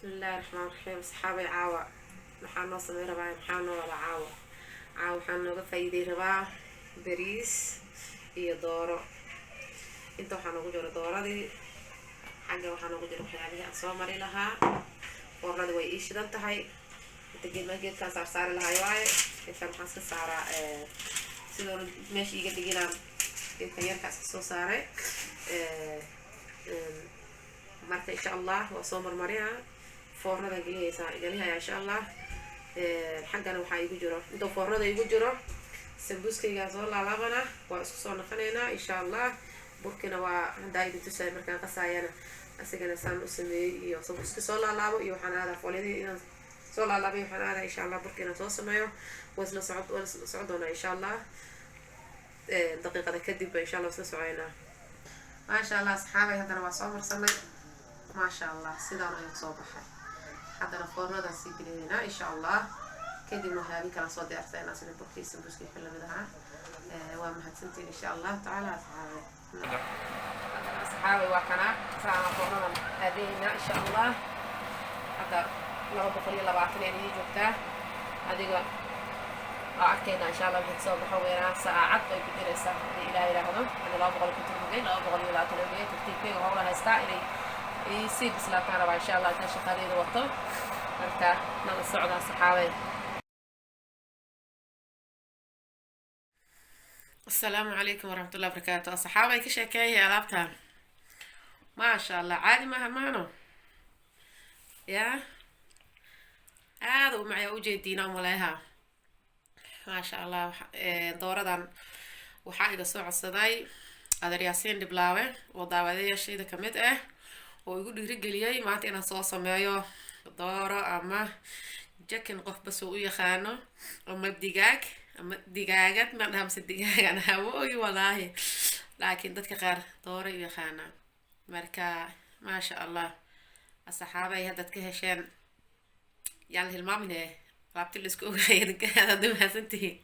الله الرحمن الرحيم صحابي عاوة waxaan noo sameyn rabaa maxaa noo wada caawa waxaan nooga faa'iiday rabaa bariis iyo dooro inta waxaa noogu jiro dooradii xagga waxaa noogu jiro waxyaabihii aan soo mari lahaa foornada way ii shidan tahay inta geedkaan saari lahaay waaye intaan waxaan iska saaraa sidoo meesha iga dhiginaan geedkan yarkaas ka soo saaray marka insha allah waa soo marmarinaa foornada geliyaa insha allah xaggana waxaa igu jiro inta foornada igu jiro sambuuskayga soo laalaabana waa isku soo naqanaynaa insha allah burkina waa hadaa idin tusay markaan qasaayana asigana saan u sameeyey iyo sambuuska soo laalaabo iyo waxaan aadaa foolidii inaan soo laalaabay waxaan aadaa insha allah burkina soo sameeyo wasla socod doonaa insha allah daqiiqada kadib insha allah isla socoynaa maasha allah asxaabay haddana waa soo marsanay maasha allah sidaan ayuu soo baxay haddana foornada sii gelinaynaa insha allah kadibna waxyaabii kala soo diyaarsaynaa sida burkii sambuuskii xilamid ahaa waa mahadsantiin insha allah tacaala asxaabay waa kana saana foornadan aadaynaa insha allah hadda 220 ayay joogtaa adiga waa arkaynaa insha allah wixii soo baxo weeraan saacad ay ku jiraysaa hadii ilaahay yiraahdo ana 220 tartiibkeyga howla haystaa inay sii bislaataan rabaa insha allah intaan shaqadeeda wato marka nala socdaa saxaabay السلام عليكم ورحمة الله وبركاته صحابي كشكاية ألعبتها ما شاء الله عادي ما همانو يا هذا معي وجه دينا ملاها ما شاء الله دورة وحاجة سوع الصداي هذا رياسين دبلاوي وضاوية شيء ده كميت ويقول رجلي ما أنا صوص مايو دورة أما جاكن قف بس ويخانو أما بدقاق أما دقاقات ما نهمس الدقاق أنا هوي والله لكن دتك غير دورة ويخانا مركا ما شاء الله الصحابة هدتك هشان يعني المامنة رابط الاسكو غير كذا دمها سنتي